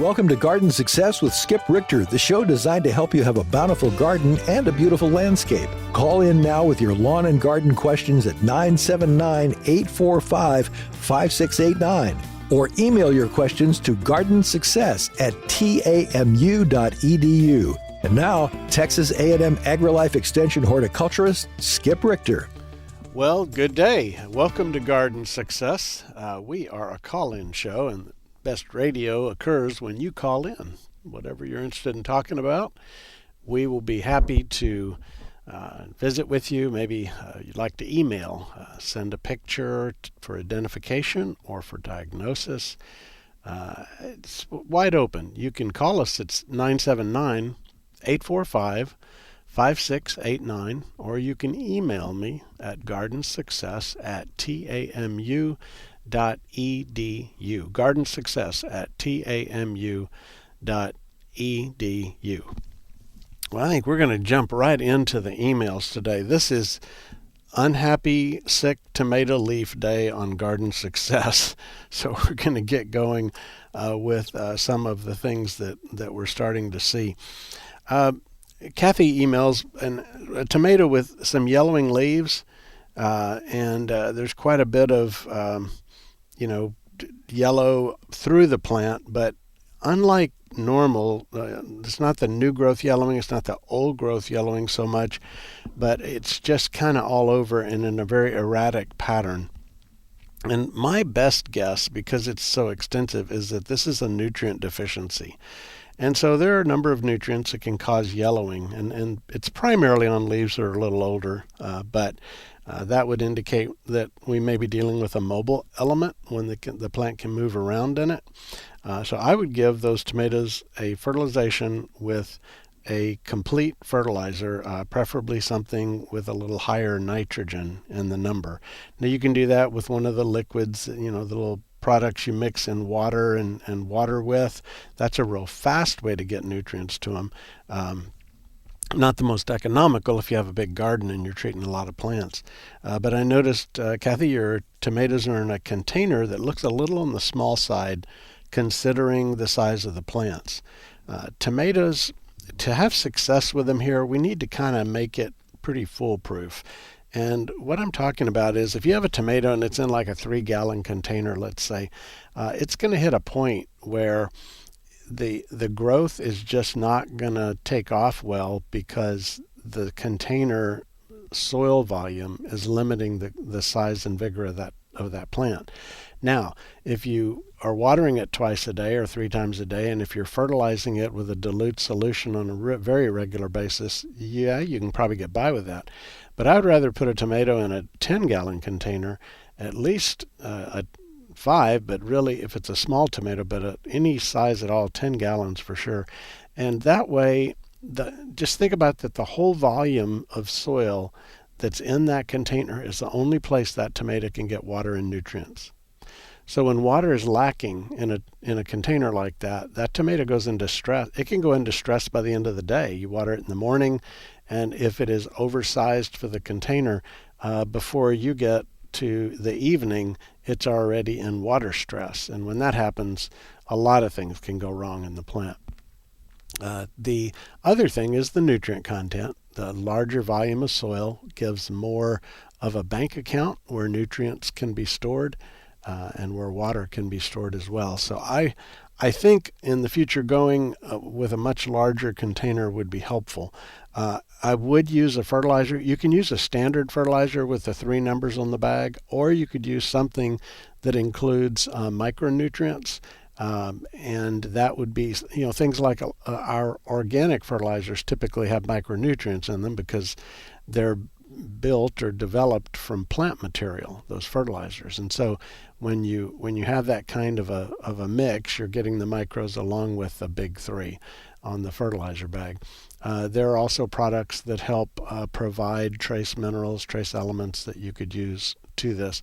Welcome to Garden Success with Skip Richter, the show designed to help you have a bountiful garden and a beautiful landscape. Call in now with your lawn and garden questions at 979-845-5689 or email your questions to gardensuccess@tamu.edu. And now, Texas A&M AgriLife Extension horticulturist Skip Richter. Well, good day. Welcome to Garden Success. We are a call-in show, and best radio occurs when you call in. Whatever you're interested in talking about, we will be happy to visit with you. Maybe you'd like to email, send a picture for identification or for diagnosis. It's wide open. You can call us at 979-845-5689, or you can email me at gardensuccess@tamu.edu. gardensuccess@tamu.edu. Well, I think we're going to jump right into the emails today. This is Unhappy Sick Tomato Leaf Day on Garden Success. So we're going to get going with some of the things that we're starting to see. Kathy emails a tomato with some yellowing leaves, and there's quite a bit of yellow through the plant, but unlike normal, it's not the new growth yellowing, it's not the old growth yellowing so much, but it's just kind of all over and in a very erratic pattern. And my best guess, because it's so extensive, is that this is a nutrient deficiency. And so there are a number of nutrients that can cause yellowing, and it's primarily on leaves that are a little older, but that would indicate that we may be dealing with a mobile element when the plant can move around in it. So I would give those tomatoes a fertilization with a complete fertilizer, preferably something with a little higher nitrogen in the number. Now you can do that with one of the liquids, the little products you mix in water and water with. That's a real fast way to get nutrients to them. Not the most economical if you have a big garden and you're treating a lot of plants. But I noticed, Kathy, your tomatoes are in a container that looks a little on the small side considering the size of the plants. Tomatoes, to have success with them here, we need to kind of make it pretty foolproof. And what I'm talking about is if you have a tomato and it's in like a 3-gallon container, let's say, it's going to hit a point where the growth is just not going to take off well because the container soil volume is limiting the size and vigor of that plant. Now, if you are watering it twice a day or 3 times a day, and if you're fertilizing it with a dilute solution on a very regular basis, yeah, you can probably get by with that. But I would rather put a tomato in a 10-gallon container, at least a 5, but really if it's a small tomato, but any size at all, 10 gallons for sure. And that way, just think about that the whole volume of soil that's in that container is the only place that tomato can get water and nutrients. So when water is lacking in a container like that, that tomato goes into stress. It can go into stress by the end of the day. You water it in the morning, and if it is oversized for the container, before you get to the evening, it's already in water stress. And when that happens, a lot of things can go wrong in the plant. The other thing is the nutrient content. The larger volume of soil gives more of a bank account where nutrients can be stored and where water can be stored as well. So I think in the future going with a much larger container would be helpful. I would use a fertilizer. You can use a standard fertilizer with the 3 numbers on the bag, or you could use something that includes micronutrients. And that would be, things like our organic fertilizers typically have micronutrients in them because they're built or developed from plant material, those fertilizers. And so when you have that kind of a mix, you're getting the micros along with the big 3 on the fertilizer bag. There are also products that help provide trace minerals, trace elements that you could use to this.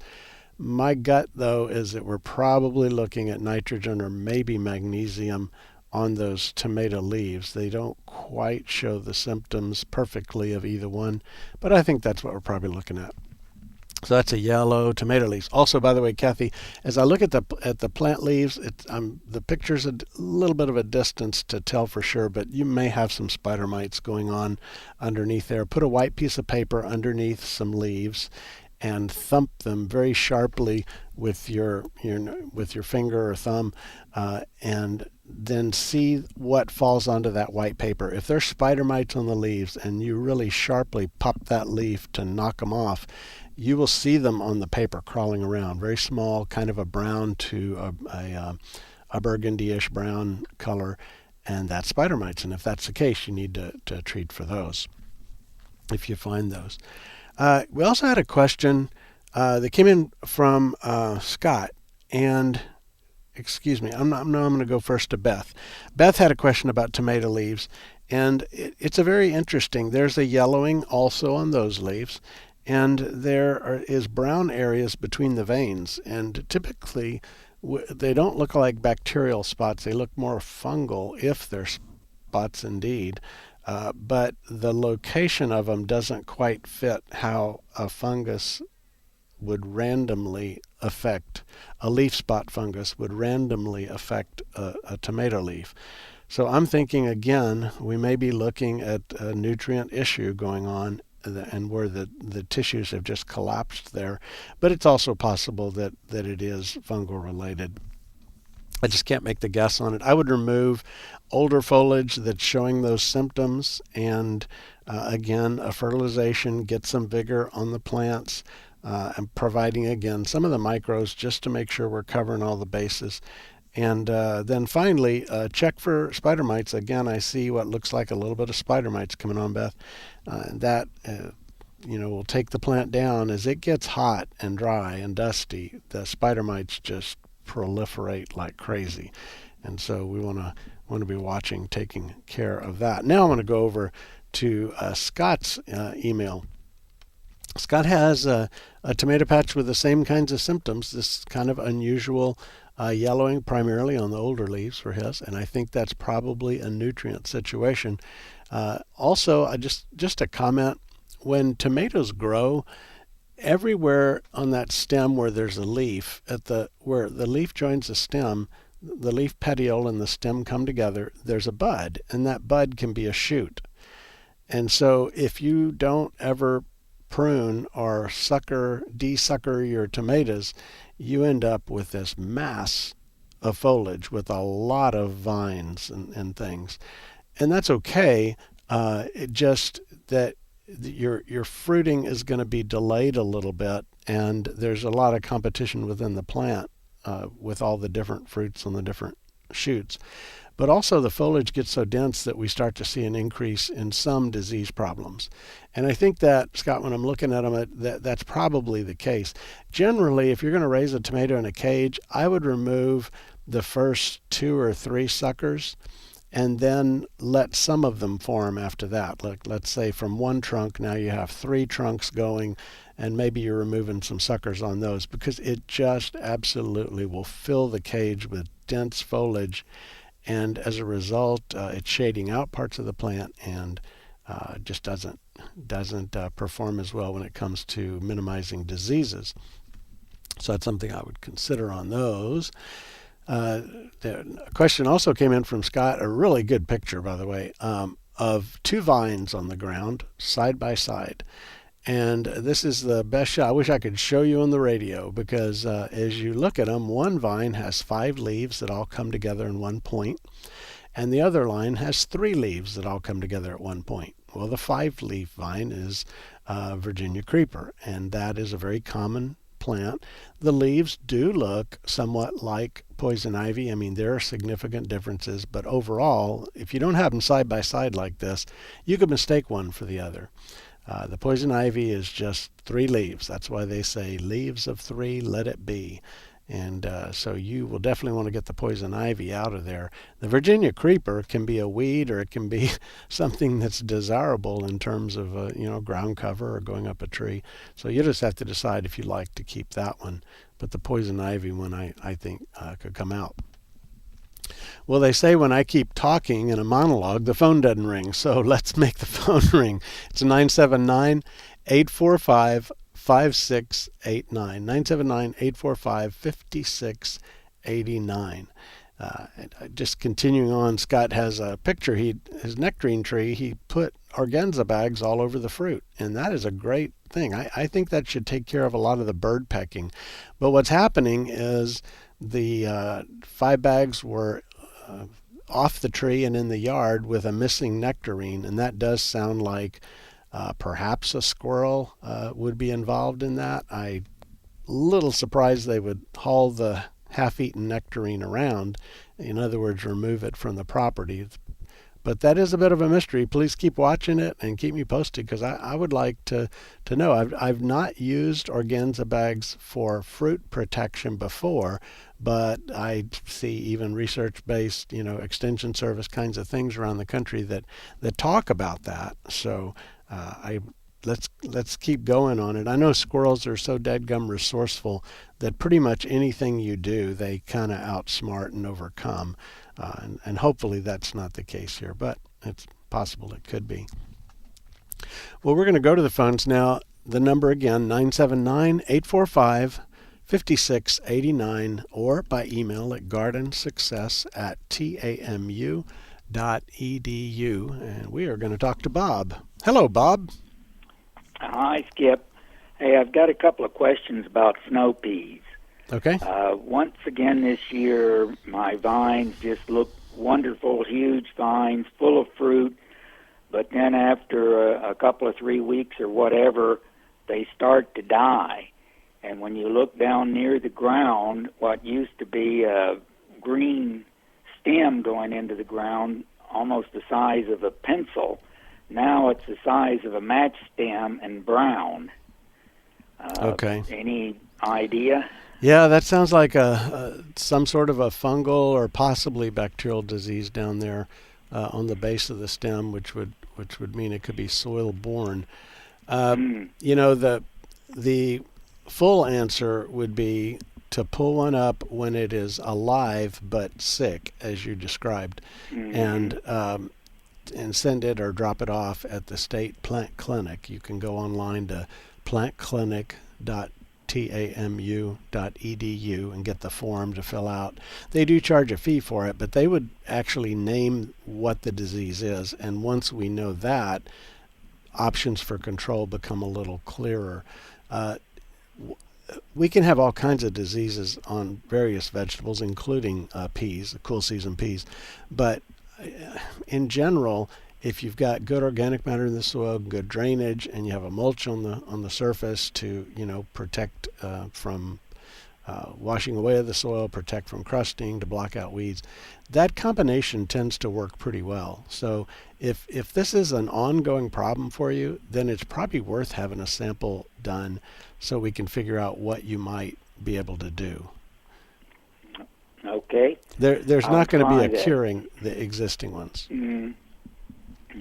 My gut, though, is that we're probably looking at nitrogen or maybe magnesium on those tomato leaves. They don't quite show the symptoms perfectly of either one, but I think that's what we're probably looking at. So that's a yellow tomato leaves. Also, by the way, Kathy, as I look at the plant leaves, the picture's a little bit of a distance to tell for sure, but you may have some spider mites going on underneath there. Put a white piece of paper underneath some leaves and thump them very sharply with your finger or thumb, and then see what falls onto that white paper. If there's spider mites on the leaves and you really sharply pop that leaf to knock them off, you will see them on the paper crawling around, very small, kind of a brown to a burgundy-ish brown color, and that's spider mites. And if that's the case, you need to treat for those if you find those. We also had a question that came in from Scott, and excuse me, I'm going to go first to Beth. Beth had a question about tomato leaves, and it's a very interesting. There's a yellowing also on those leaves, and there is brown areas between the veins, and typically they don't look like bacterial spots. They look more fungal, if they're spots indeed. But the location of them doesn't quite fit how a fungus would randomly affect, a leaf spot fungus would randomly affect a tomato leaf. So I'm thinking, again, we may be looking at a nutrient issue going on, and where the tissues have just collapsed there. But it's also possible that it is fungal related. I just can't make the guess on it. I would remove older foliage that's showing those symptoms, and again, a fertilization, get some vigor on the plants, and providing, again, some of the micros just to make sure we're covering all the bases. And then finally, check for spider mites. Again, I see what looks like a little bit of spider mites coming on, Beth. That will take the plant down. As it gets hot and dry and dusty, the spider mites just proliferate like crazy. And so we want to be watching, taking care of that. Now I want to go over to Scott's email. Scott has a tomato patch with the same kinds of symptoms, this kind of unusual yellowing primarily on the older leaves for his, and I think that's probably a nutrient situation. Also, just a comment, when tomatoes grow, everywhere on that stem where there's a leaf, where the leaf joins the stem, the leaf petiole and the stem come together, there's a bud, and that bud can be a shoot. And so if you don't ever prune or de-sucker your tomatoes, you end up with this mass of foliage with a lot of vines and things. And that's okay. It just that your fruiting is going to be delayed a little bit, and there's a lot of competition within the plant with all the different fruits on the different shoots. But also the foliage gets so dense that we start to see an increase in some disease problems. And I think that, Scott, when I'm looking at them, that's probably the case. Generally, if you're going to raise a tomato in a cage, I would remove the first 2 or 3 suckers and then let some of them form after that. Let's say from one trunk, now you have 3 trunks going, and maybe you're removing some suckers on those, because it just absolutely will fill the cage with dense foliage. And as a result, it's shading out parts of the plant and just doesn't perform as well when it comes to minimizing diseases. So that's something I would consider on those. The question also came in from Scott, a really good picture, by the way, of 2 vines on the ground side by side. And this is the best shot. I wish I could show you on the radio, because as you look at them, one vine has 5 leaves that all come together in one point, and the other line has 3 leaves that all come together at one point. Well, the 5-leaf vine is Virginia creeper, and that is a very common plant. The leaves do look somewhat like poison ivy. I mean, there are significant differences, but overall, if you don't have them side by side like this, you could mistake one for the other. The poison ivy is just 3 leaves. That's why they say leaves of 3, let it be. And so you will definitely want to get the poison ivy out of there. The Virginia creeper can be a weed, or it can be something that's desirable in terms of ground cover or going up a tree. So you just have to decide if you like to keep that one. But the poison ivy one, I think, could come out. Well, they say when I keep talking in a monologue, the phone doesn't ring. So let's make the phone ring. It's 979-845-5800. 5689. 979-845-5689. Just continuing on, Scott has a picture. His nectarine tree, he put organza bags all over the fruit, and that is a great thing. I think that should take care of a lot of the bird pecking. But what's happening is the 5 bags were off the tree and in the yard with a missing nectarine, and that does sound like perhaps a squirrel would be involved in that. I'm a little surprised they would haul the half-eaten nectarine around. In other words, remove it from the property. But that is a bit of a mystery. Please keep watching it and keep me posted, because I would like to know. I've not used organza bags for fruit protection before, but I see even research-based, extension service kinds of things around the country that talk about that. So let's keep going on it. I know squirrels are so dadgum resourceful that pretty much anything you do, they kind of outsmart and overcome. And hopefully that's not the case here, but it's possible it could be. Well, we're going to go to the phones now. The number again, 979-845-5689, or by email at gardensuccess@tamu.edu. And we are going to talk to Bob. Hello, Bob. Hi, Skip. Hey, I've got a couple of questions about snow peas. Okay. Once again this year, my vines just look wonderful, huge vines, full of fruit. But then after a couple of 3 weeks or whatever, they start to die. And when you look down near the ground, what used to be a green stem going into the ground, almost the size of a pencil, now it's the size of a match stem and brown. Okay. Any idea? Yeah, that sounds like some sort of a fungal or possibly bacterial disease down there on the base of the stem, which would mean it could be soil-borne. The full answer would be to pull one up when it is alive but sick, as you described, and send it or drop it off at the state plant clinic. You can go online to plantclinic.tamu.edu and get the form to fill out. They do charge a fee for it, but they would actually name what the disease is, and once we know that, options for control become a little clearer. We can have all kinds of diseases on various vegetables, including peas, cool season peas, but in general, if you've got good organic matter in the soil, good drainage, and you have a mulch on the surface to protect from washing away the soil, protect from crusting, to block out weeds, that combination tends to work pretty well. So if this is an ongoing problem for you, then it's probably worth having a sample done so we can figure out what you might be able to do. Okay. There's not going to be a that. curing the existing ones.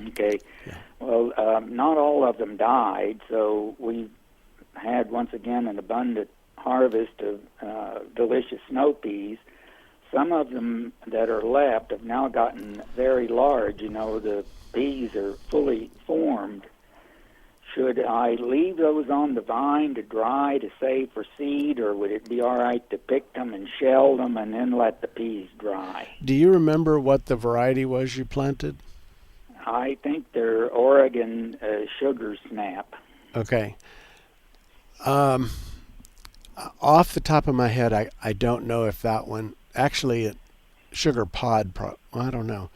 Okay. Yeah. Well, not all of them died, so we had once again an abundant harvest of delicious snow peas. Some of them that are left have now gotten very large. The peas are fully formed. Should I leave those on the vine to dry to save for seed, or would it be all right to pick them and shell them and then let the peas dry? Do you remember what the variety was you planted? I think they're Oregon Sugar Snap. Okay. Off the top of my head, I don't know if that one, actually, Sugar Pod, I don't know.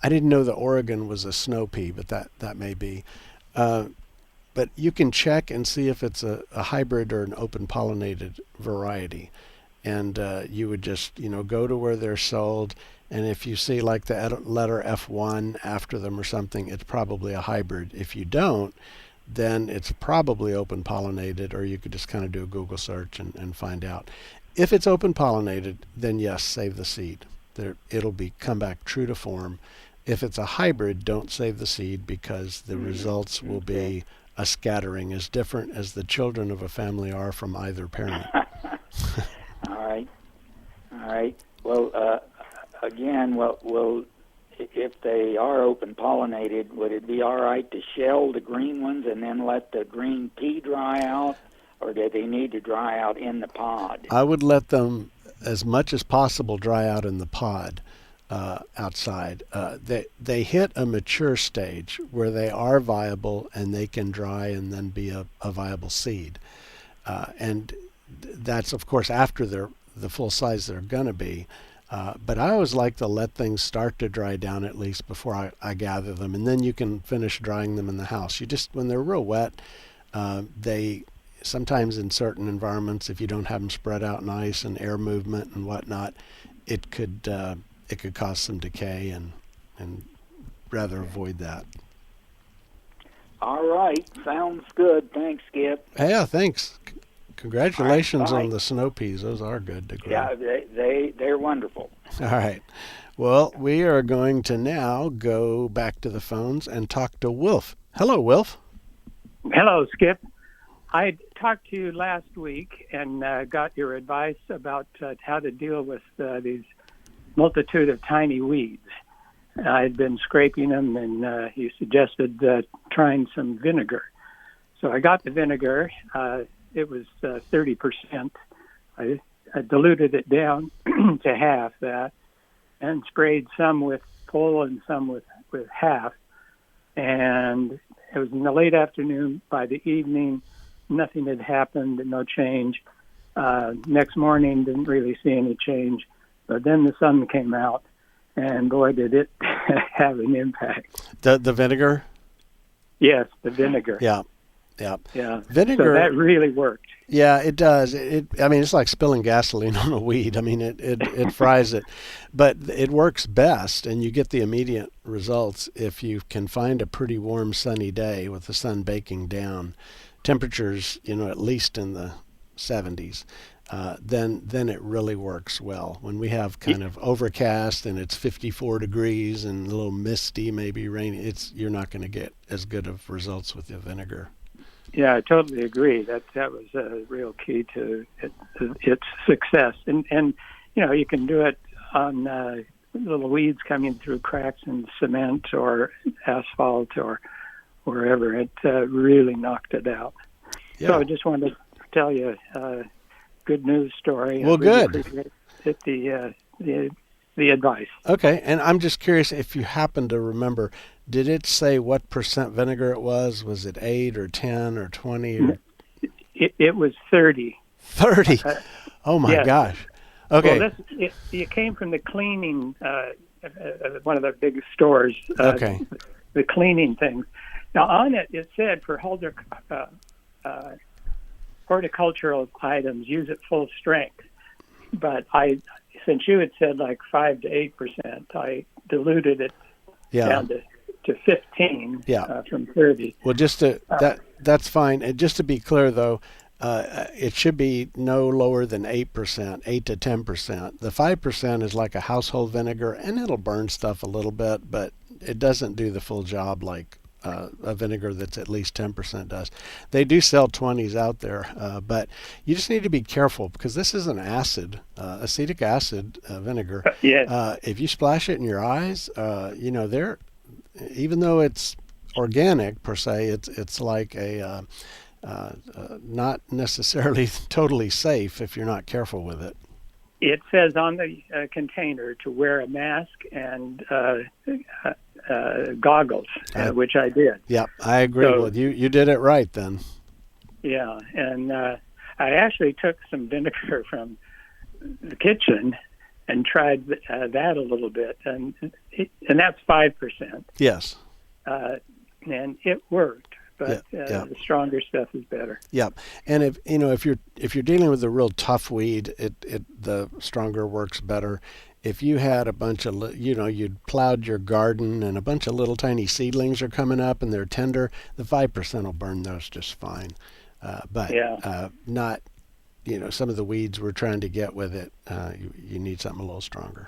I didn't know that Oregon was a snow pea, but that may be. But you can check and see if it's a hybrid or an open pollinated variety. And you would just, go to where they're sold. And if you see like the letter F1 after them or something, it's probably a hybrid. If you don't, then it's probably open pollinated, or you could just kind of do a Google search and find out. If it's open pollinated, then yes, save the seed. It'll come back true to form. If it's a hybrid, don't save the seed, because the results will be a scattering, as different as the children of a family are from either parent. All right. Well, again, if they are open pollinated, would it be all right to shell the green ones and then let the green pea dry out, or do they need to dry out in the pod? I would let them, as much as possible, dry out in the pod outside. They hit a mature stage where they are viable and they can dry and then be a viable seed. And that's, of course, after they're the full size they're going to be. But I always like to let things start to dry down at least before I gather them, and then you can finish drying them in the house. When they're real wet, they sometimes in certain environments, if you don't have them spread out in ice and air movement and whatnot, it could cause some decay, and rather avoid that. All right, sounds good. Thanks, Skip. Yeah, thanks. Congratulations All right, on the snow peas. Those are good to grow. Yeah, they're wonderful. All right. Well, we are going to now go back to the phones and talk to Wilf. Hello, Wilf. Hello, Skip. I talked to you last week and got your advice about how to deal with these multitude of tiny weeds. I'd been scraping them, and you suggested trying some vinegar. So I got the vinegar. It was 30%. I diluted it down to half that and sprayed some with full and some with half. And it was in the late afternoon. By the evening, nothing had happened, no change. Next morning, didn't really see any change. But then the sun came out, and boy, did it have an impact. The vinegar? Yes, the vinegar. Yeah. Vinegar. So that really worked. Yeah, it does. It's like spilling gasoline on a weed. It fries it. But it works best, and you get the immediate results if you can find a pretty warm, sunny day with the sun baking down. Temperatures, at least in the 70s. Then it really works well. When we have kind of overcast and it's 54 degrees and a little misty, maybe rainy, you're not going to get as good of results with the vinegar. Yeah, I totally agree. That was a real key to its success. And you can do it on little weeds coming through cracks in cement or asphalt or wherever. It really knocked it out. Yeah. So I just wanted to tell you a good news story. Well, good. Appreciate the advice. Okay, and I'm just curious if you happen to remember, did it say what percent vinegar it was? Was it 8 or 10 or 20? Or... It was 30. 30? Oh, my gosh. Okay. Well, it came from the cleaning, one of the big stores. Okay. The cleaning things. Now, on it said for horticultural items, use it full strength. But since you had said like 5 to 8%, I diluted it down to 15 from 30. Well, that's fine. And just to be clear, though, it should be no lower than 8%, 8 to 10%. The 5% is like a household vinegar, and it'll burn stuff a little bit, but it doesn't do the full job like a vinegar that's at least 10% does. They do sell 20s out there, but you just need to be careful because this is an acid, acetic acid vinegar. Yes. If you splash it in your eyes, even though it's organic per se, it's like a not necessarily totally safe if you're not careful with it. It says on the container to wear a mask and goggles, which I did. Yeah, I agree with you. You did it right then. Yeah, and I actually took some vinegar from the kitchen and tried that a little bit, and that's 5%. Yes. And it worked. But the stronger stuff is better. Yeah, and if you're dealing with a real tough weed, the stronger works better. If you had a bunch of you'd plowed your garden and a bunch of little tiny seedlings are coming up and they're tender, the 5% will burn those just fine. But not some of the weeds we're trying to get with it. You need something a little stronger.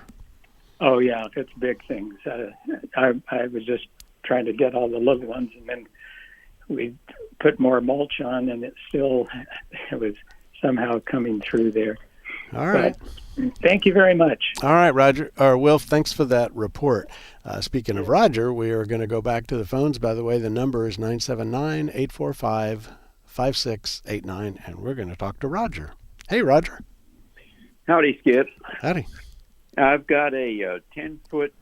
Oh yeah, it's big things. I was just trying to get all the little ones, and then we put more mulch on, and it was somehow coming through there. All right. Thank you very much. All right, Roger. Or Wilf, thanks for that report. Speaking of Roger, we are going to go back to the phones. By the way, the number is 979-845-5689, and we're going to talk to Roger. Hey, Roger. Howdy, Skip. Howdy. I've got a 10-foot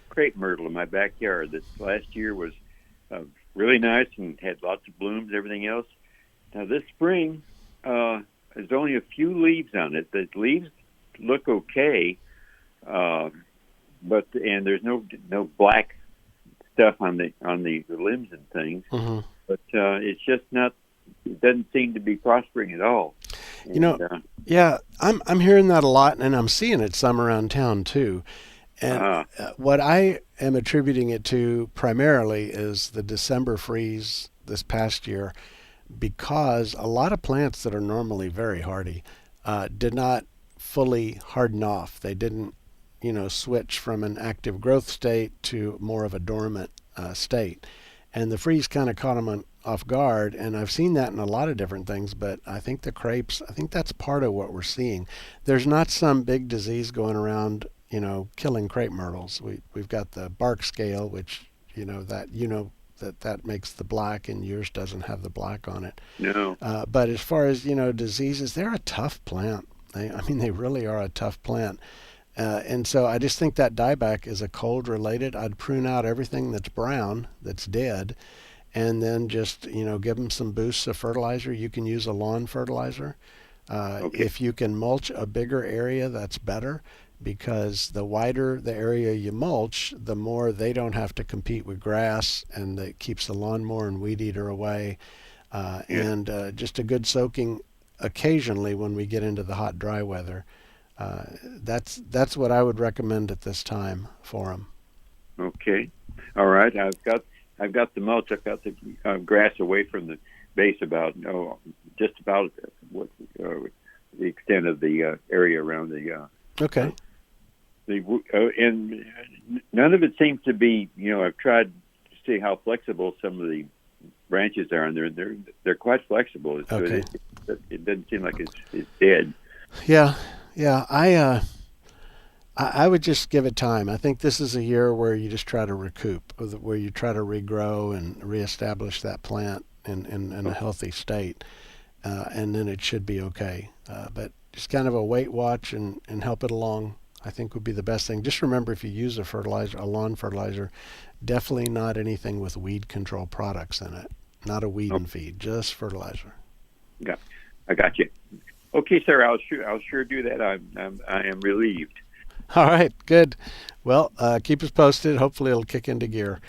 crepe myrtle in my backyard that last year was really nice and had lots of blooms, everything else. Now, this spring, there's only a few leaves on it. The leaves look okay, but there's no black stuff on the limbs and things. Mm-hmm. But it's just not. It doesn't seem to be prospering at all. Yeah, I'm hearing that a lot, and I'm seeing it some around town too. And what I am attributing it to primarily is the December freeze this past year, because a lot of plants that are normally very hardy did not fully harden off. They didn't, switch from an active growth state to more of a dormant state. And the freeze kind of caught them off guard, and I've seen that in a lot of different things, but I think the crepes, I think that's part of what we're seeing. There's not some big disease going around, killing crepe myrtles. We've got the bark scale, which, that makes the black, and yours doesn't have the black on it. No. But as far as, diseases, they're a tough plant. They really are a tough plant. And so I just think that dieback is a cold related. I'd prune out everything that's brown, that's dead, and then just, give them some boosts of fertilizer. You can use a lawn fertilizer. Okay. If you can mulch a bigger area, that's better, because the wider the area you mulch, the more they don't have to compete with grass, and it keeps the lawnmower and weed eater away. And just a good soaking occasionally when we get into the hot, dry weather. That's what I would recommend at this time for them. Okay. All right. I've got the mulch. I've got the grass away from the base just about what the extent of the area around the. Okay. And none of it seems to be. I've tried to see how flexible some of the branches are, and they're quite flexible. Okay. It doesn't seem like it's dead. Yeah. I would just give it time. I think this is a year where you just try to recoup, where you try to regrow and reestablish that plant in a healthy state, and then it should be okay. But just kind of a wait, watch, and help it along, I think would be the best thing. Just remember, if you use a lawn fertilizer, definitely not anything with weed control products in it. Not a weed and feed, just fertilizer. Yeah, I got you. Okay, sir. I'll sure do that. I am relieved. All right, good. Well, keep us posted. Hopefully it'll kick into gear.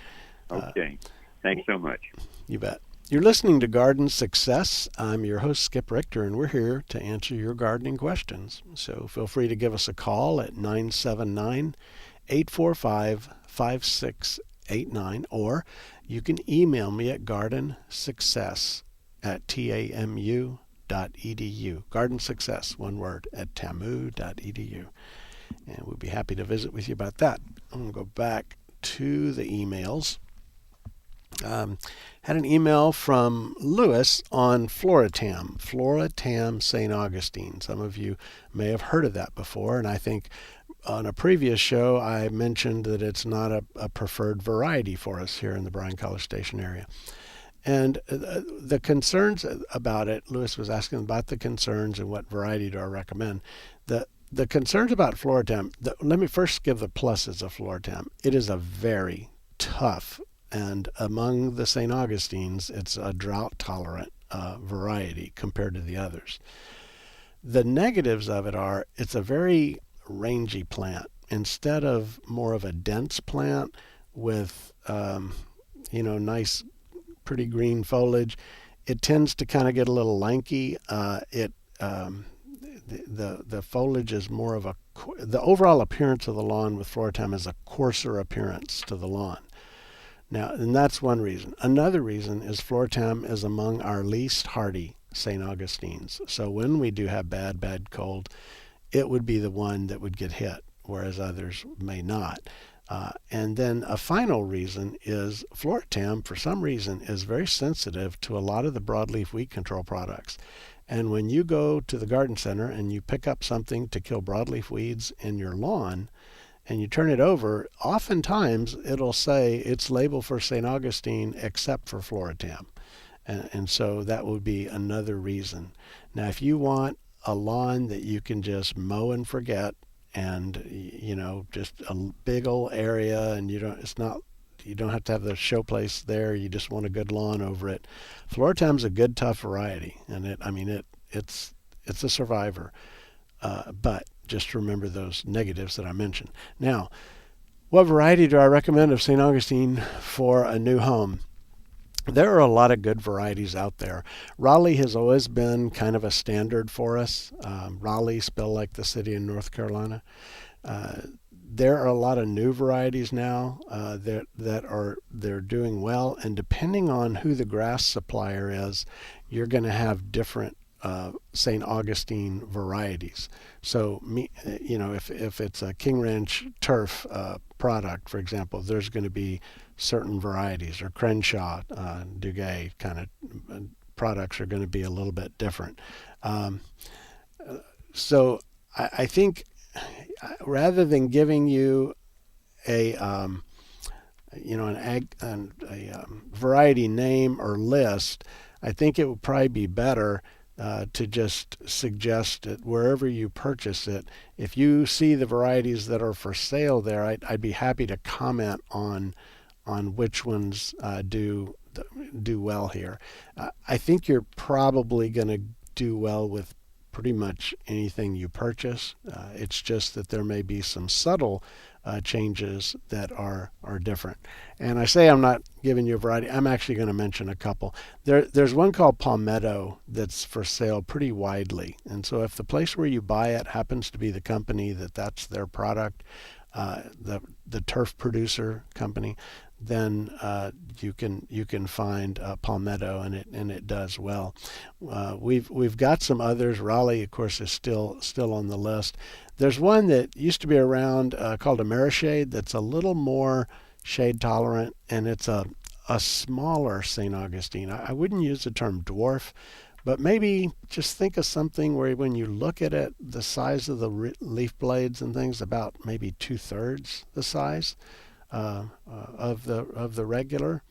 Okay. Thanks so much. You bet. You're listening to Garden Success. I'm your host, Skip Richter, and we're here to answer your gardening questions. So feel free to give us a call at 979-845-5689, or you can email me at gardensuccess@tamu.edu. Garden Success, one word, at tamu.edu. And we'd be happy to visit with you about that. I'm going to go back to the emails. Had an email from Lewis on Floratam St. Augustine. Some of you may have heard of that before, and I think on a previous show I mentioned that it's not a preferred variety for us here in the Bryan-College Station area. And the concerns about it, Lewis was asking about the concerns and what variety do I recommend. The concerns about Floratam, let me first give the pluses of Floratam. It is a very tough, and among the St. Augustines, it's a drought-tolerant variety compared to the others. The negatives of it are it's a very rangy plant. Instead of more of a dense plant with, nice, pretty green foliage, it tends to kind of get a little lanky. The foliage is more of the overall appearance of the lawn with Floratam is a coarser appearance to the lawn. Now, and that's one reason. Another reason is Floratam is among our least hardy St. Augustines. So when we do have bad cold, it would be the one that would get hit, whereas others may not. And then a final reason is Floratam, for some reason, is very sensitive to a lot of the broadleaf weed control products. And when you go to the garden center and you pick up something to kill broadleaf weeds in your lawn, and you turn it over, oftentimes it'll say it's labeled for St. Augustine except for Floratam. And so that would be another reason. Now, if you want a lawn that you can just mow and forget, and just a big old area, and you don't have to have the showplace there. You just want a good lawn over it. Floratam's a good tough variety, and it's a survivor. But just remember those negatives that I mentioned. Now, what variety do I recommend of St. Augustine for a new home? There are a lot of good varieties out there. Raleigh has always been kind of a standard for us. Raleigh, spelled like the city in North Carolina. There are a lot of new varieties now they're doing well, and depending on who the grass supplier is, you're going to have different St. Augustine varieties. So, if it's a King Ranch turf product, for example, there's going to be certain varieties, or Crenshaw, Duguay kind of products are going to be a little bit different. So I think rather than giving you a variety name or list, I think it would probably be better to just suggest it wherever you purchase it. If you see the varieties that are for sale there, I'd be happy to comment on which ones do well here. I think you're probably going to do well with pretty much anything you purchase. It's just that there may be some subtle changes that are different. And I say I'm not giving you a variety. I'm actually going to mention a couple. There's one called Palmetto that's for sale pretty widely. And so if the place where you buy it happens to be the company that's their product, the turf producer company, then you can find Palmetto, and it does well. We've got some others. Raleigh, of course, is still on the list. There's one that used to be around called Amerishade that's a little more shade tolerant, and it's a smaller St. Augustine. I wouldn't use the term dwarf, but maybe just think of something where when you look at it, the size of the leaf blades and things about maybe 2/3 the size of the regular,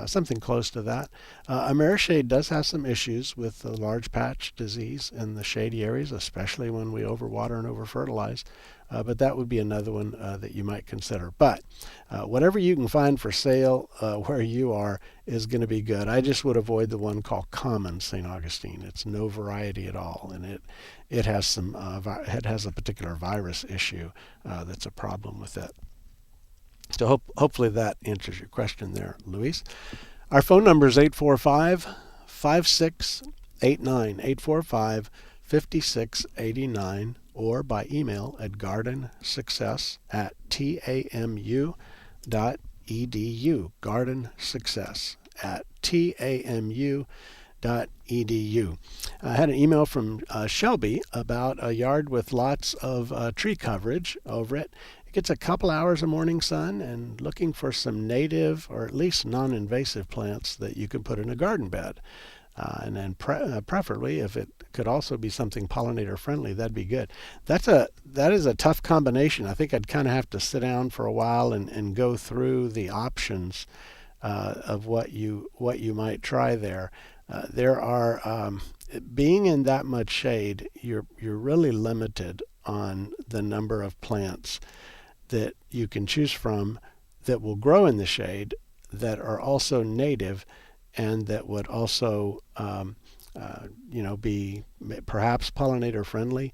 something close to that. Amerishade does have some issues with the large patch disease in the shady areas, especially when we overwater and overfertilize. But that would be another one that you might consider. But whatever you can find for sale where you are is going to be good. I just would avoid the one called Common St. Augustine. It's no variety at all, and it has it has a particular virus issue that's a problem with it. So hopefully that answers your question there, Luis. Our phone number is 845-5689, 845-5689, or by email at gardensuccess@tamu.edu, gardensuccess@tamu.edu. I had an email from Shelby about a yard with lots of tree coverage over it. Gets a couple hours of morning sun and looking for some native or at least non-invasive plants that you can put in a garden bed. And then preferably, if it could also be something pollinator friendly, that'd be good. That is a tough combination. I think I'd kind of have to sit down for a while and go through the options of what you might try there. There are being in that much shade, you're really limited on the number of plants that you can choose from that will grow in the shade, that are also native, and that would also be perhaps pollinator friendly.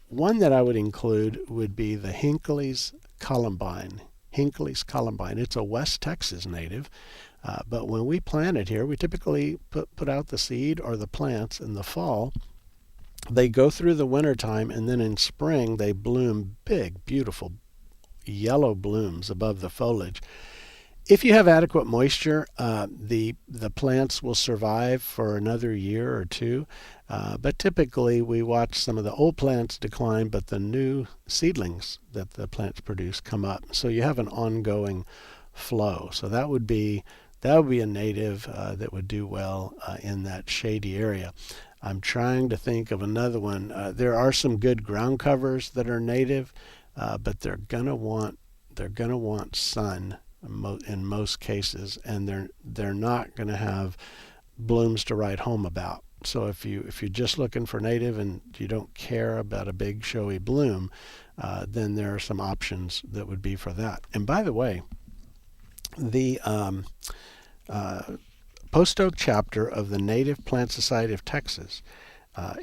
One that I would include would be the Hinckley's Columbine. Hinckley's Columbine. It's a West Texas native, but when we plant it here, we typically put out the seed or the plants in the fall. They go through the winter time, and then in spring they bloom big, beautiful yellow blooms above the foliage. If you have adequate moisture, the plants will survive for another year or two. But typically we watch some of the old plants decline, but the new seedlings that the plants produce come up. So you have an ongoing flow. So that would be a native that would do well in that shady area. I'm trying to think of another one. There are some good ground covers that are native, but they're gonna want sun in most cases, and they're not gonna have blooms to write home about. So if you're just looking for native and you don't care about a big showy bloom, then there are some options that would be for that. And by the way, the Post Oak chapter of the Native Plant Society of Texas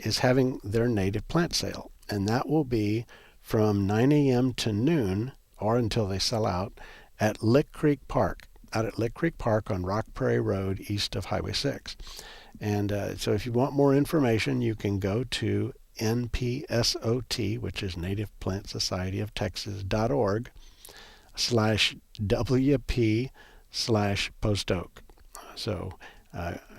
is having their native plant sale, and that will be from 9 a.m. to noon or until they sell out at Lick Creek Park, out at Lick Creek Park on Rock Prairie Road east of Highway 6. And so if you want more information, you can go to NPSOT, which is Native Plant Society of Texas.org /WP/Post Oak. So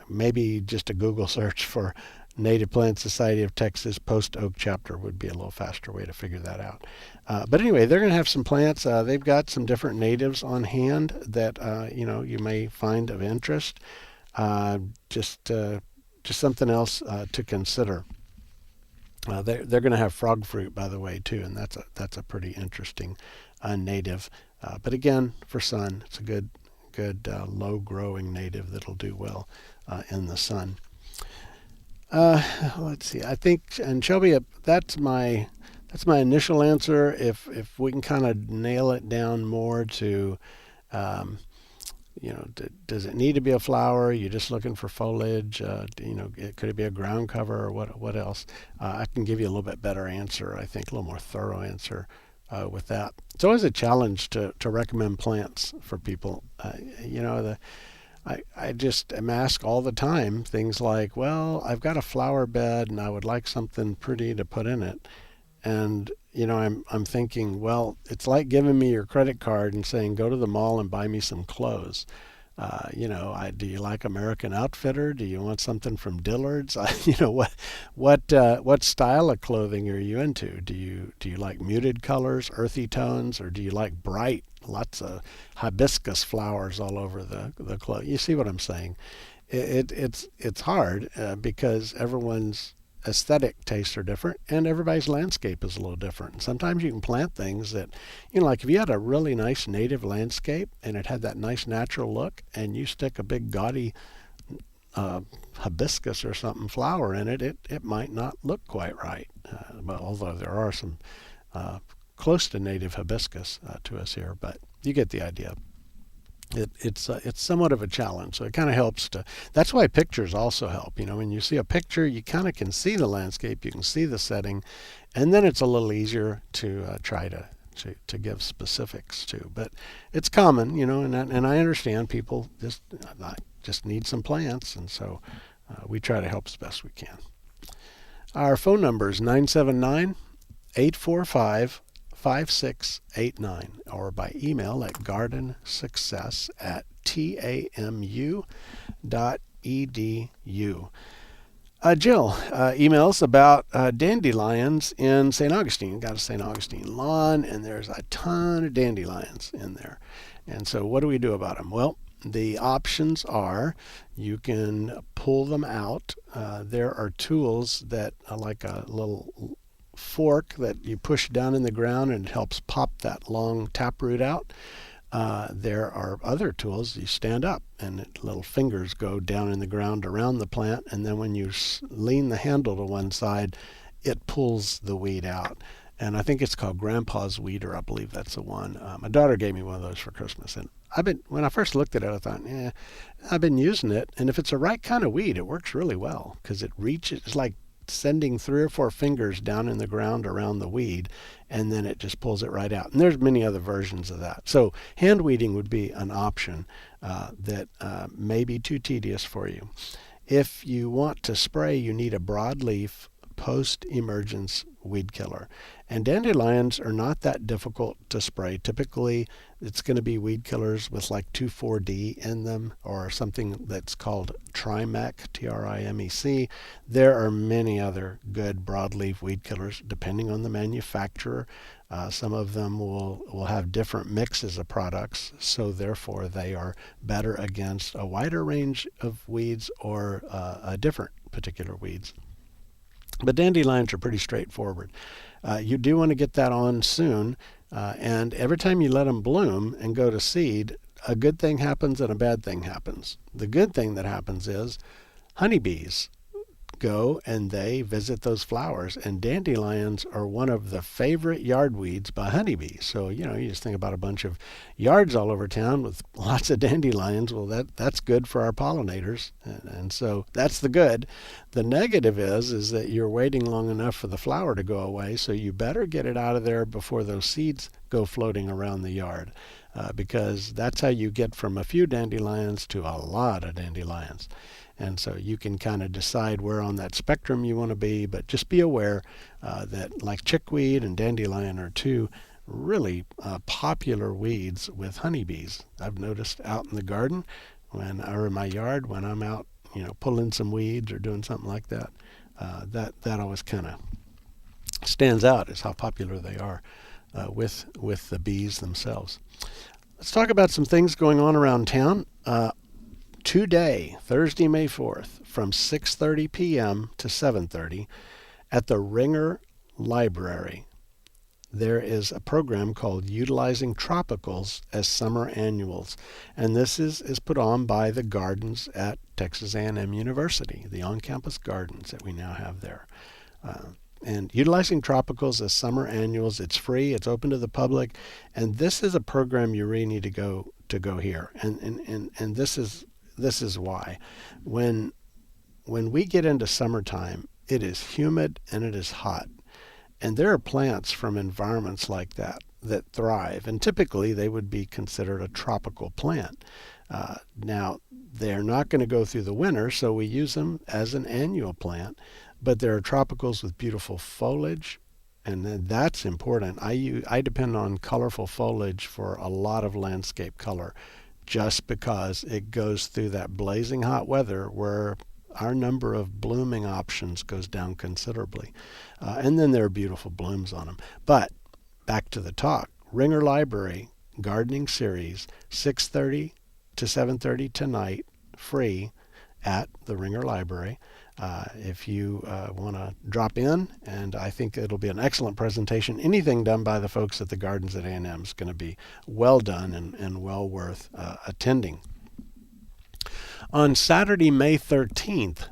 maybe just a Google search for Native Plant Society of Texas Post Oak chapter would be a little faster way to figure that out. But anyway, they're going to have some plants. They've got some different natives on hand that you may find of interest. Just something else to consider. They're going to have frog fruit, by the way, too, and that's a pretty interesting native. But again, for sun, it's a good low growing native that'll do well in the sun. Let's see. I think, and Shelby, that's my initial answer. If we can kind of nail it down more to, does it need to be a flower? You're just looking for foliage. Could it be a ground cover or what else? I can give you a little bit better answer. I think a little more thorough answer with that. It's always a challenge to recommend plants for people. I just am asked all the time things like, well, I've got a flower bed and I would like something pretty to put in it. And, I'm thinking, well, it's like giving me your credit card and saying, go to the mall and buy me some clothes. Do you like American Outfitter? Do you want something from Dillard's? What style of clothing are you into? Do you like muted colors, earthy tones, or do you like bright, lots of hibiscus flowers all over the clothes? You see what I'm saying? It's hard because everyone's aesthetic tastes are different and everybody's landscape is a little different. And sometimes you can plant things that, like if you had a really nice native landscape and it had that nice natural look and you stick a big gaudy hibiscus or something flower in it, it might not look quite right. Although there are some close to native hibiscus to us here, but you get the idea. It's somewhat of a challenge, so it kind of helps to. That's why pictures also help. When you see a picture, you kind of can see the landscape, you can see the setting, and then it's a little easier to try to give specifics to. But it's common, and I understand people just need some plants, and so we try to help as best we can. Our phone number is 979-845-5689 or by email at gardensuccess@tamu.edu. Jill emails about dandelions in St. Augustine. Got a St. Augustine lawn, and there's a ton of dandelions in there. And so what do we do about them? Well, the options are you can pull them out. There are tools that are like a little fork that you push down in the ground and it helps pop that long taproot out. There are other tools. You stand up and little fingers go down in the ground around the plant, and then when you lean the handle to one side, it pulls the weed out. And I think it's called Grandpa's Weeder. I believe that's the one. My daughter gave me one of those for Christmas, and when I first looked at it, I thought, I've been using it, and if it's the right kind of weed, it works really well because it reaches. It's like sending 3 or 4 fingers down in the ground around the weed, and then it just pulls it right out. And there's many other versions of that. So hand weeding would be an option that may be too tedious for you. If you want to spray, you need a broadleaf post-emergence weed killer. And dandelions are not that difficult to spray. Typically, it's going to be weed killers with like 2,4-D in them or something that's called Trimec, Trimec. There are many other good broadleaf weed killers depending on the manufacturer. Some of them will have different mixes of products, so therefore they are better against a wider range of weeds or different particular weeds. But dandelions are pretty straightforward. You do want to get that on soon, and every time you let them bloom and go to seed, a good thing happens and a bad thing happens. The good thing that happens is honeybees go and they visit those flowers, and dandelions are one of the favorite yard weeds by honeybees. So you just think about a bunch of yards all over town with lots of dandelions. Well, that's good for our pollinators, and so that's the good. The negative is that you're waiting long enough for the flower to go away, so you better get it out of there before those seeds go floating around the yard, because that's how you get from a few dandelions to a lot of dandelions. And so you can kind of decide where on that spectrum you want to be, but just be aware that like chickweed and dandelion are two really popular weeds with honeybees. I've noticed out in the garden or in my yard when I'm out, pulling some weeds or doing something like that, that always kind of stands out as how popular they are with the bees themselves. Let's talk about some things going on around town. Today, Thursday, May 4th, from 6:30 p.m. to 7:30 at the Ringer Library, there is a program called Utilizing Tropicals as Summer Annuals. And this is put on by the gardens at Texas A&M University, the on-campus gardens that we now have there. And Utilizing Tropicals as Summer Annuals, it's free, it's open to the public, and this is a program you really need to go here. And this is why. When we get into summertime, it is humid and it is hot. And there are plants from environments like that thrive. And typically they would be considered a tropical plant. Now, they're not going to go through the winter, so we use them as an annual plant. But there are tropicals with beautiful foliage, and then that's important. I depend on colorful foliage for a lot of landscape color, just because it goes through that blazing hot weather where our number of blooming options goes down considerably. And then there are beautiful blooms on them. But back to the talk. Ringer Library Gardening Series, 6:30 to 7:30 tonight, free at the Ringer Library. If you want to drop in, and I think it'll be an excellent presentation. Anything done by the folks at the Gardens at A&M is going to be well done and well worth attending. On Saturday, May 13th,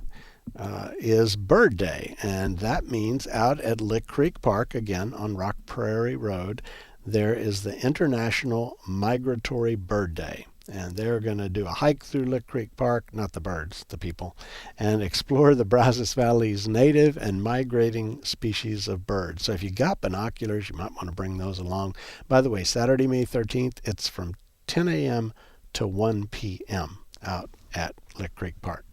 is Bird Day, and that means out at Lick Creek Park, again on Rock Prairie Road, there is the International Migratory Bird Day. And they're going to do a hike through Lick Creek Park, not the birds, the people, and explore the Brazos Valley's native and migrating species of birds. So if you got binoculars, you might want to bring those along. By the way, Saturday, May 13th, it's from 10 a.m. to 1 p.m. out at Lick Creek Park.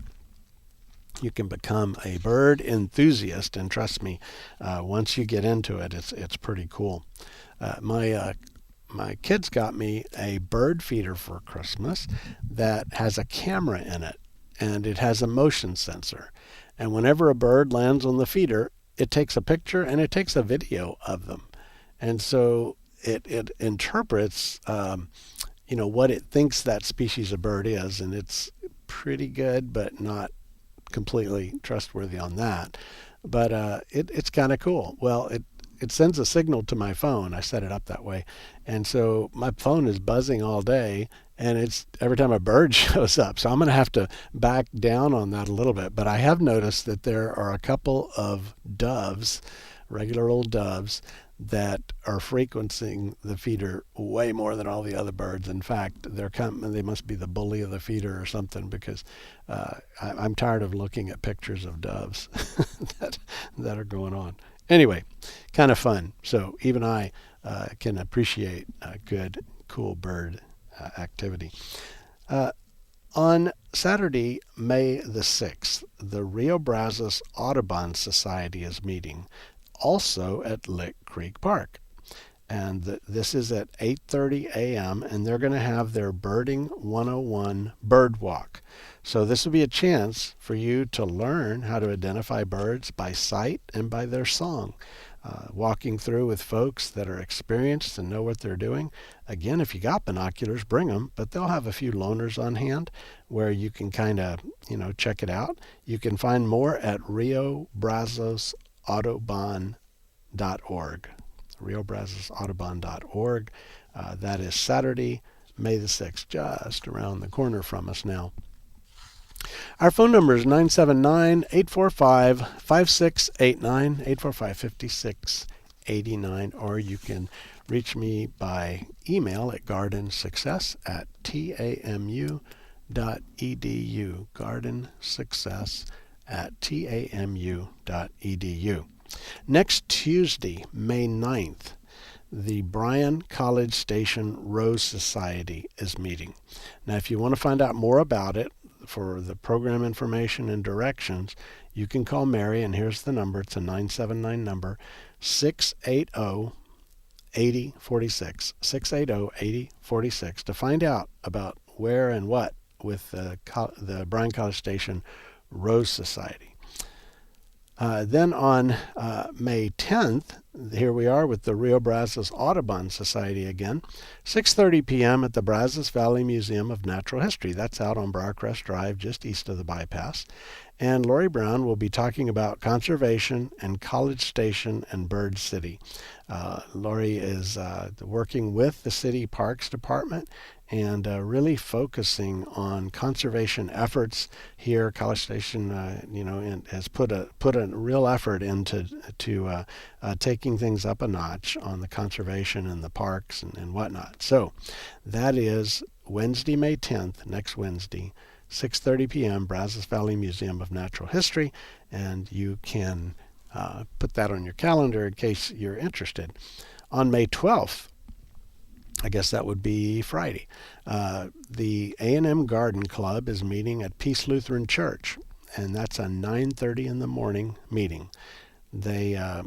You can become a bird enthusiast, and trust me, once you get into it, it's pretty cool. My kids got me a bird feeder for Christmas that has a camera in it, and it has a motion sensor. And whenever a bird lands on the feeder, it takes a picture and it takes a video of them. And so it interprets, what it thinks that species of bird is, and it's pretty good, but not completely trustworthy on that. But it's kind of cool. Well, it sends a signal to my phone. I set it up that way. And so my phone is buzzing all day, and it's every time a bird shows up. So I'm going to have to back down on that a little bit. But I have noticed that there are a couple of doves, regular old doves, that are frequenting the feeder way more than all the other birds. In fact, they must be the bully of the feeder or something, because I'm tired of looking at pictures of doves that are going on. Anyway, kind of fun. So even I can appreciate a good, cool bird activity. On Saturday, May the 6th, the Rio Brazos Audubon Society is meeting, also at Lick Creek Park. And this is at 8:30 a.m., and they're going to have their Birding 101 bird walk. So this will be a chance for you to learn how to identify birds by sight and by their song. walking through with folks that are experienced and know what they're doing. Again, if you got binoculars, bring them, but they'll have a few loaners on hand where you can kind of, check it out. You can find more at riobrazosAutoban.org. riobrazosAutoban.org. That is Saturday, May the 6th, just around the corner from us now. Our phone number is 979-845-5689, 845-5689, or you can reach me by email at gardensuccess@tamu.edu, gardensuccess@tamu.edu. Next Tuesday, May 9th, the Bryan College Station Rose Society is meeting. Now, if you want to find out more about it, for the program information and directions, you can call Mary, and here's the number. It's a 979 number, 680-8046, 680-8046, to find out about where and what with the Bryan College Station Rose Society. Then on May 10th, here we are with the Rio Brazos Audubon Society again, 6:30 p.m. at the Brazos Valley Museum of Natural History. That's out on Briarcrest Drive, just east of the bypass. And Lori Brown will be talking about conservation and College Station and Bird City. Lori is working with the City Parks Department and really focusing on conservation efforts here. College Station, has put a real effort into taking things up a notch on the conservation and the parks and whatnot. So that is Wednesday, May 10th, next Wednesday, 6:30 p.m., Brazos Valley Museum of Natural History, and you can put that on your calendar in case you're interested. On May 12th, I guess that would be Friday, the A&M Garden Club is meeting at Peace Lutheran Church, and that's a 9:30 in the morning meeting. They are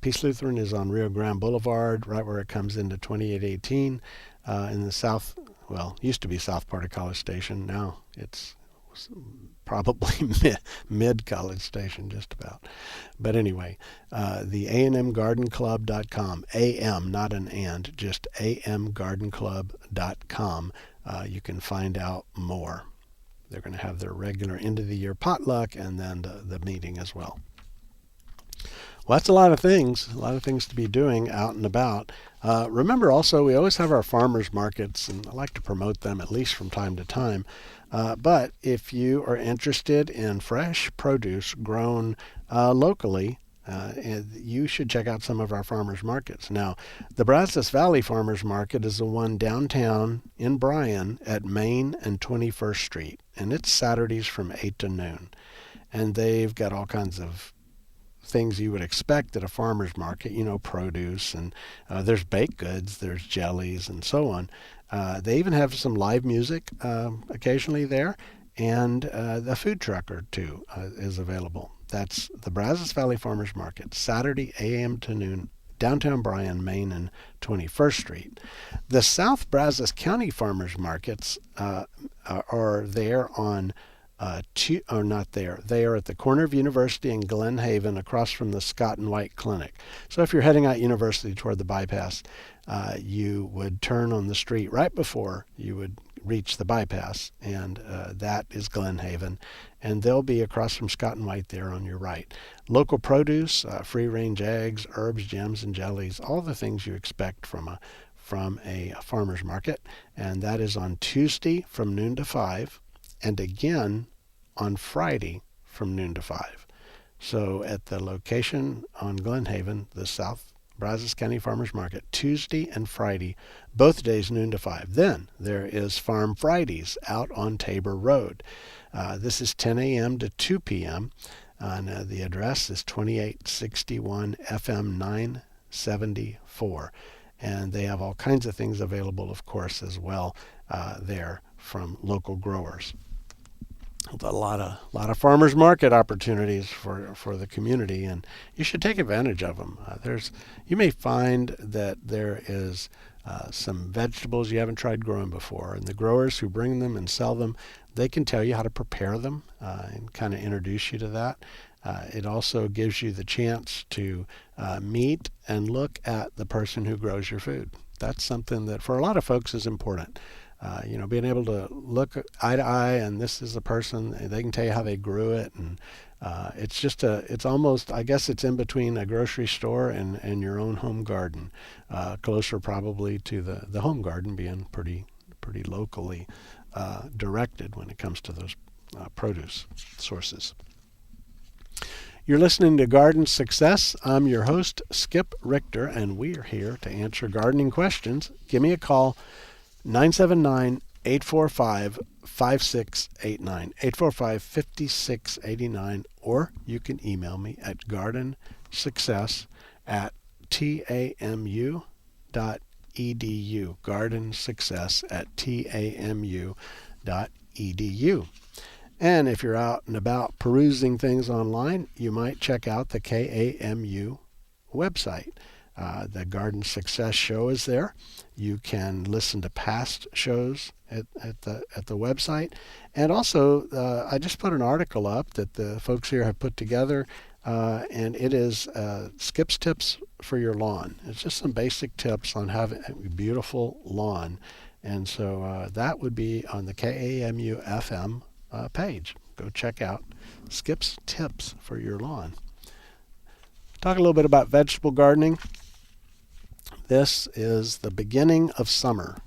Peace Lutheran is on Rio Grande Boulevard, right where it comes into 2818 in the south. Well, used to be south part of College Station. Now it's probably mid College Station, just about. But anyway, the amgardenclub.com, AM, not an and, just amgardenclub.com. You can find out more. They're going to have their regular end of the year potluck and then the meeting as well. Well, that's a lot of things to be doing out and about. Remember also, we always have our farmers markets, and I like to promote them at least from time to time. But if you are interested in fresh produce grown locally, you should check out some of our farmers markets. Now, the Brazos Valley Farmers Market is the one downtown in Bryan at Main and 21st Street, and it's Saturdays from 8 to noon. And they've got all kinds of things you would expect at a farmer's market, produce, and there's baked goods, there's jellies, and so on. They even have some live music occasionally there, and a food truck or two is available. That's the Brazos Valley Farmers Market, Saturday a.m. to noon, downtown Bryan, Main, and 21st Street. The South Brazos County Farmers Markets are there on not there. They are at the corner of University and Glen Haven, across from the Scott and White Clinic. So if you're heading out University toward the bypass, you would turn on the street right before you would reach the bypass, and that is Glen Haven. And they'll be across from Scott and White there on your right. Local produce, free-range eggs, herbs, gems, and jellies, all the things you expect from a farmer's market. And that is on Tuesday from noon to 5. And again on Friday from noon to 5. So at the location on Glen Haven, the South Brazos County Farmers Market, Tuesday and Friday, both days noon to 5. Then there is Farm Fridays out on Tabor Road. This is 10 a.m. to 2 p.m. And the address is 2861 FM 974. And they have all kinds of things available, of course, as well there from local growers. A lot of farmers market opportunities for the community, and you should take advantage of them. You may find that there is some vegetables you haven't tried growing before, and the growers who bring them and sell them, they can tell you how to prepare them and kind of introduce you to that. It also gives you the chance to meet and look at the person who grows your food. That's something that for a lot of folks is important. Being able to look eye to eye, and this is a person, they can tell you how they grew it, and it's almost, I guess it's in between a grocery store and your own home garden, closer probably to the home garden being pretty locally directed when it comes to those produce sources. You're listening to Garden Success. I'm your host, Skip Richter, and we are here to answer gardening questions. Give me a call, 979-845-5689, 845-5689, or you can email me at gardensuccess@tamu.edu, gardensuccess@tamu.edu. And if you're out and about perusing things online, you might check out the KAMU website. The Garden Success show is there. You can listen to past shows at the website. And also, I just put an article up that the folks here have put together, and it is Skip's Tips for Your Lawn. It's just some basic tips on having a beautiful lawn. And so that would be on the KAMU FM page. Go check out Skip's Tips for Your Lawn. Talk a little bit about vegetable gardening. This is the beginning of summer.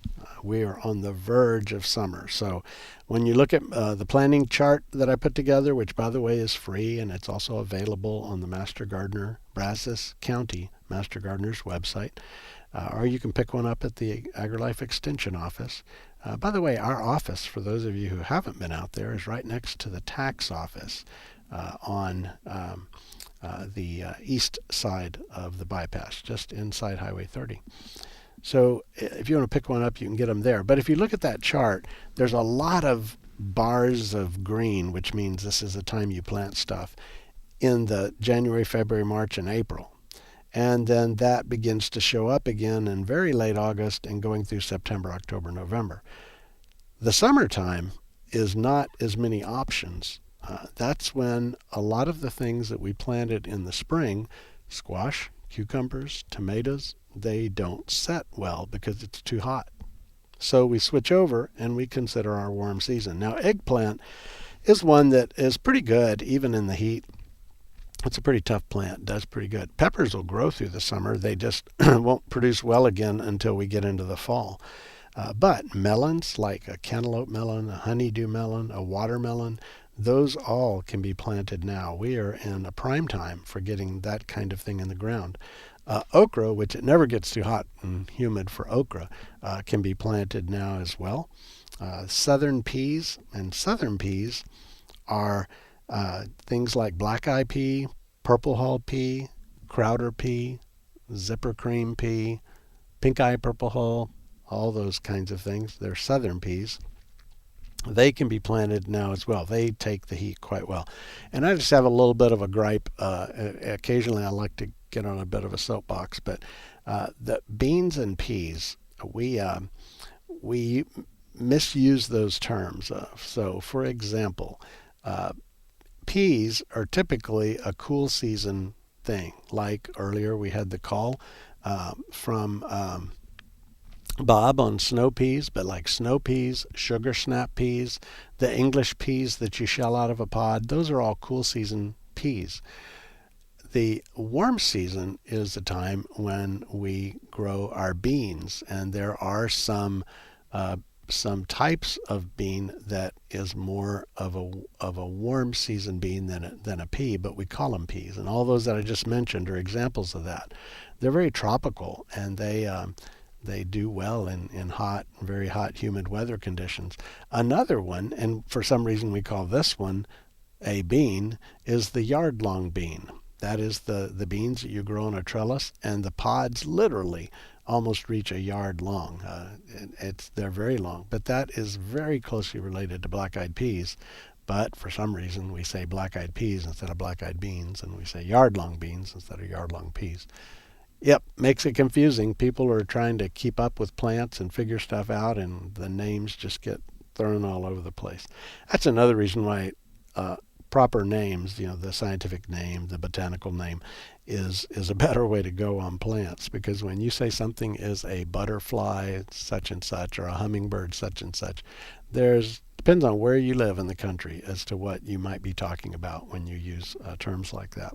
We are on the verge of summer. So when you look at the planting chart that I put together, which by the way is free, and it's also available on the Master Gardener, Brazos County Master Gardener's website, or you can pick one up at the AgriLife Extension office. By the way, our office, for those of you who haven't been out there, is right next to the tax office on the east side of the bypass, just inside Highway 30. So if you want to pick one up, you can get them there. But if you look at that chart, there's a lot of bars of green, which means this is the time you plant stuff, in the January, February, March, and April. And then that begins to show up again in very late August and going through September, October, November. The summertime is not as many options. That's when a lot of the things that we planted in the spring, squash, cucumbers, tomatoes, they don't set well because it's too hot. So we switch over and we consider our warm season. Now, eggplant is one that is pretty good even in the heat. It's a pretty tough plant, does pretty good. Peppers will grow through the summer. They just won't produce well again until we get into the fall. But melons, like a cantaloupe melon, a honeydew melon, a watermelon, those all can be planted now. We are in a prime time for getting that kind of thing in the ground. Okra, which it never gets too hot and humid for okra, can be planted now as well. Southern peas, and southern peas are things like black-eye pea, purple hull pea, Crowder pea, zipper cream pea, pink-eye purple hull, all those kinds of things. They're southern peas. They can be planted now as well. They take the heat quite well. And I just have a little bit of a gripe. Occasionally I like to get on a bit of a soapbox, but the beans and peas, we misuse those terms. So for example, peas are typically a cool season thing. Like earlier we had the call from Bob on snow peas, but like snow peas, sugar snap peas, the English peas that you shell out of a pod, those are all cool season peas. The warm season is the time when we grow our beans, and there are some types of bean that is more of a warm season bean than a pea, but we call them peas. And all those that I just mentioned are examples of that. They're very tropical, and they do well in hot, very hot, humid weather conditions. Another one, and for some reason we call this one a bean, is the yard-long bean. That is the beans that you grow on a trellis, and the pods literally almost reach a yard long. They're very long, but that is very closely related to black-eyed peas. But for some reason we say black-eyed peas instead of black-eyed beans, and we say yard-long beans instead of yard-long peas. Yep, makes it confusing. People are trying to keep up with plants and figure stuff out, and the names just get thrown all over the place. That's another reason why proper names, the scientific name, the botanical name, is a better way to go on plants, because when you say something is a butterfly such and such or a hummingbird such and such, depends on where you live in the country as to what you might be talking about when you use terms like that.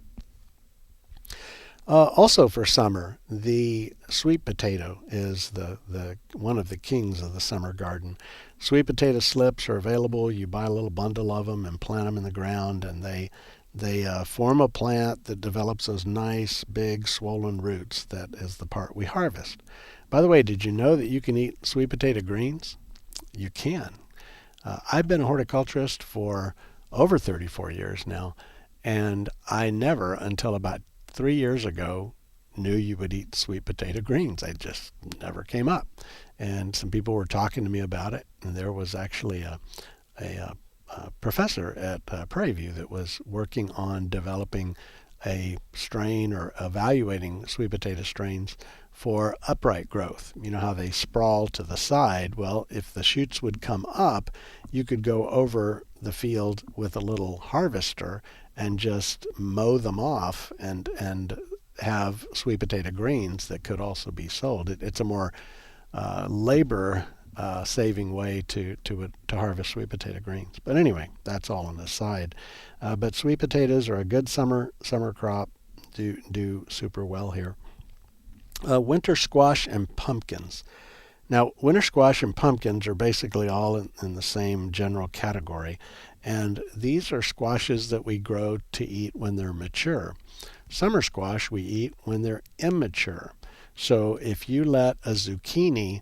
Also for summer, the sweet potato is the one of the kings of the summer garden. Sweet potato slips are available. You buy a little bundle of them and plant them in the ground, and they form a plant that develops those nice, big, swollen roots. That is the part we harvest. By the way, did you know that you can eat sweet potato greens? You can. I've been a horticulturist for over 34 years now, and I never, until about 3 years ago, knew you would eat sweet potato greens. They just never came up. And some people were talking to me about it, and there was actually a professor at Prairie View that was working on developing a strain or evaluating sweet potato strains for upright growth. You know how they sprawl to the side? Well, if the shoots would come up, you could go over the field with a little harvester and just mow them off and have sweet potato greens that could also be sold. It's a more labor saving way to harvest sweet potato greens. But anyway, that's all an aside. But sweet potatoes are a good summer crop. Do super well here. Winter squash and pumpkins. Now, winter squash and pumpkins are basically all in the same general category, and these are squashes that we grow to eat when they're mature. Summer squash we eat when they're immature. So if you let a zucchini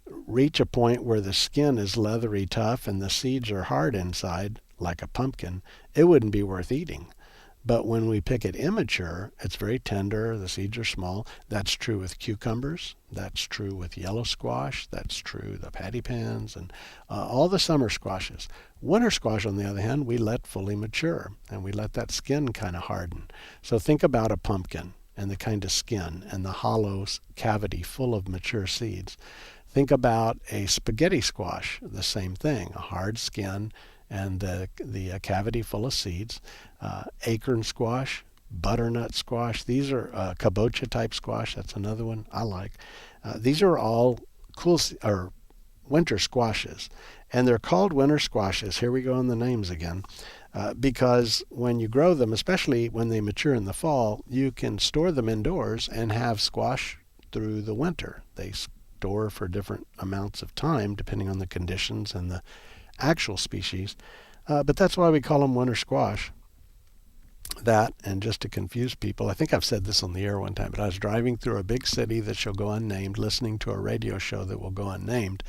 reach a point where the skin is leathery tough and the seeds are hard inside, like a pumpkin, it wouldn't be worth eating. But when we pick it immature, it's very tender, the seeds are small. That's true with cucumbers, that's true with yellow squash, that's true the patty pans, and all the summer squashes. Winter squash, on the other hand, we let fully mature, and we let that skin kind of harden. So think about a pumpkin and the kind of skin and the hollow cavity full of mature seeds. Think about a spaghetti squash, the same thing, a hard skin and the cavity full of seeds. Acorn squash, butternut squash. These are kabocha type squash. That's another one I like. These are all winter squashes, and they're called winter squashes. Here we go on the names again, because when you grow them, especially when they mature in the fall, you can store them indoors and have squash through the winter. They store for different amounts of time depending on the conditions and the actual species, but that's why we call them winter squash. That, and just to confuse people, I think I've said this on the air one time, but I was driving through a big city that shall go unnamed, listening to a radio show that will go unnamed,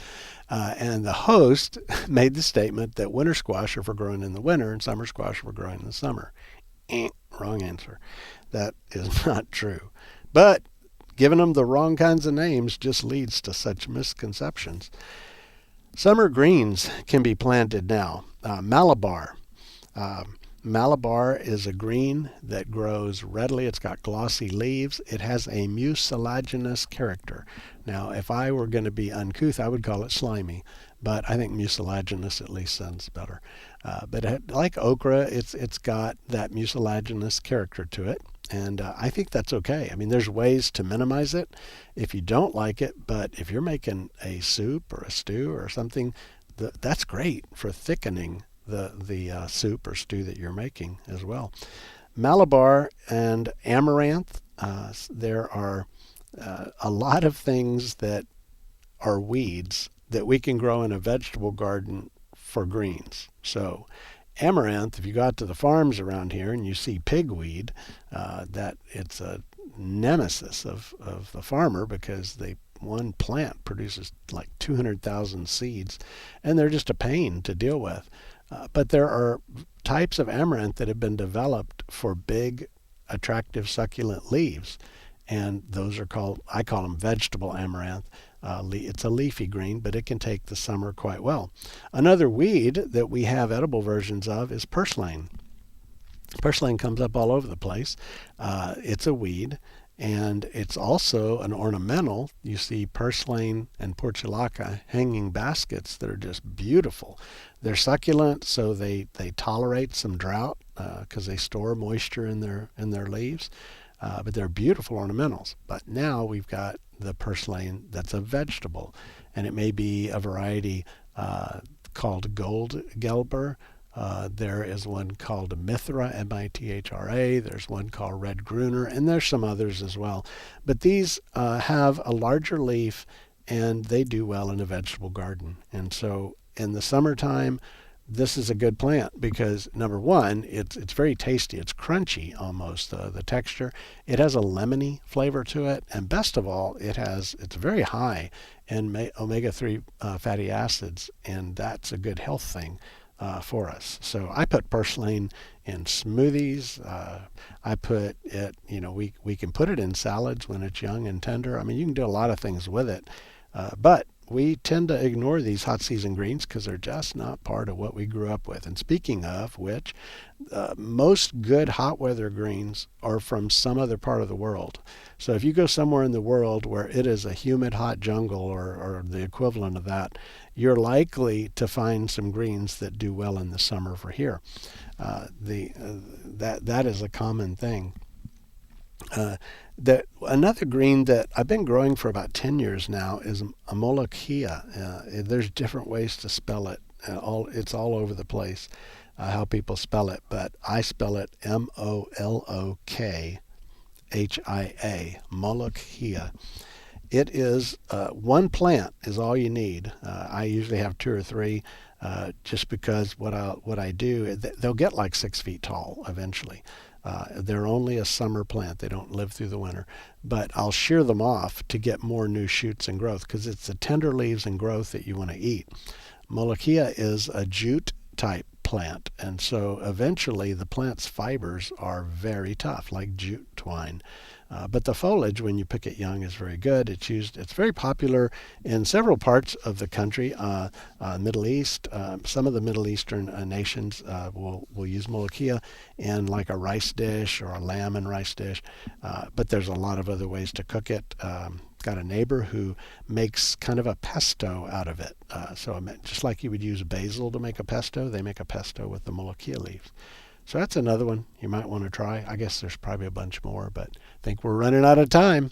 and the host made the statement that winter squash are for growing in the winter and summer squash are for growing in the summer. Wrong answer. That is not true. But giving them the wrong kinds of names just leads to such misconceptions. Summer greens can be planted now. Malabar. Malabar is a green that grows readily. It's got glossy leaves. It has a mucilaginous character. Now, if I were going to be uncouth, I would call it slimy, but I think mucilaginous at least sounds better. But like okra, it's got that mucilaginous character to it, and I think that's okay. I mean, there's ways to minimize it if you don't like it, but if you're making a soup or a stew or something, that's great for thickening the soup or stew that you're making as well. Malabar and amaranth, there are a lot of things that are weeds that we can grow in a vegetable garden for greens. So amaranth, if you go out to the farms around here and you see pigweed, that it's a nemesis of the farmer, because one plant produces like 200,000 seeds, and they're just a pain to deal with. But there are types of amaranth that have been developed for big, attractive, succulent leaves, and those are I call them vegetable amaranth. It's a leafy green, but it can take the summer quite well. Another weed that we have edible versions of is purslane. Purslane comes up all over the place. It's a weed, and it's also an ornamental. You see purslane and portulaca hanging baskets that are just beautiful. They're succulent, so they tolerate some drought, because they store moisture in their leaves. But they're beautiful ornamentals. But now we've got the purslane that's a vegetable, and it may be a variety called Gold Gelber. There is one called Mithra, M-I-T-H-R-A. There's one called Red Gruner, and there's some others as well. But these have a larger leaf, and they do well in a vegetable garden. And so in the summertime, this is a good plant because, number one, it's very tasty. It's crunchy almost, the texture. It has a lemony flavor to it, and best of all, it's very high in omega-3 fatty acids, and that's a good health thing for us. So I put purslane in smoothies. I put it, we can put it in salads when it's young and tender. I mean, you can do a lot of things with it, but we tend to ignore these hot season greens because they're just not part of what we grew up with. And speaking of which, most good hot weather greens are from some other part of the world. So if you go somewhere in the world where it is a humid, hot jungle or the equivalent of that, you're likely to find some greens that do well in the summer for here. That is a common thing. Another green that I've been growing for about 10 years now is a Molokhia. There's different ways to spell it. It's all over the place how people spell it, but I spell it Molokhia, Molokhia. It is one plant is all you need. I usually have 2 or 3 just because what I do, they'll get like 6 feet tall eventually. They're only a summer plant. They don't live through the winter. But I'll shear them off to get more new shoots and growth because it's the tender leaves and growth that you want to eat. Molokhia is a jute type plant, and so eventually the plant's fibers are very tough, like jute twine. But the foliage, when you pick it young, is very good. It's very popular in several parts of the country. Middle East, some of the Middle Eastern nations will use Molokhia in like a rice dish or a lamb and rice dish. But there's a lot of other ways to cook it. Got a neighbor who makes kind of a pesto out of it. So just like you would use basil to make a pesto, they make a pesto with the Molokhia leaves. So that's another one you might want to try. I guess there's probably a bunch more, but I think we're running out of time.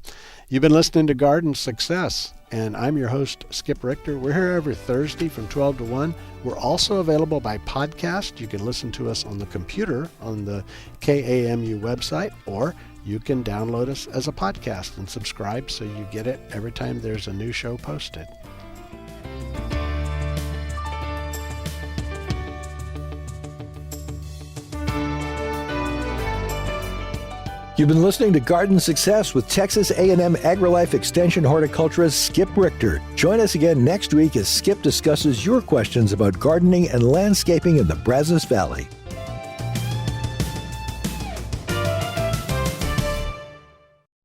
You've been listening to Garden Success, and I'm your host, Skip Richter. We're here every Thursday from 12 to 1. We're also available by podcast. You can listen to us on the computer on the KAMU website, or you can download us as a podcast and subscribe so you get it every time there's a new show posted. You've been listening to Garden Success with Texas A&M AgriLife Extension horticulturist Skip Richter. Join us again next week as Skip discusses your questions about gardening and landscaping in the Brazos Valley.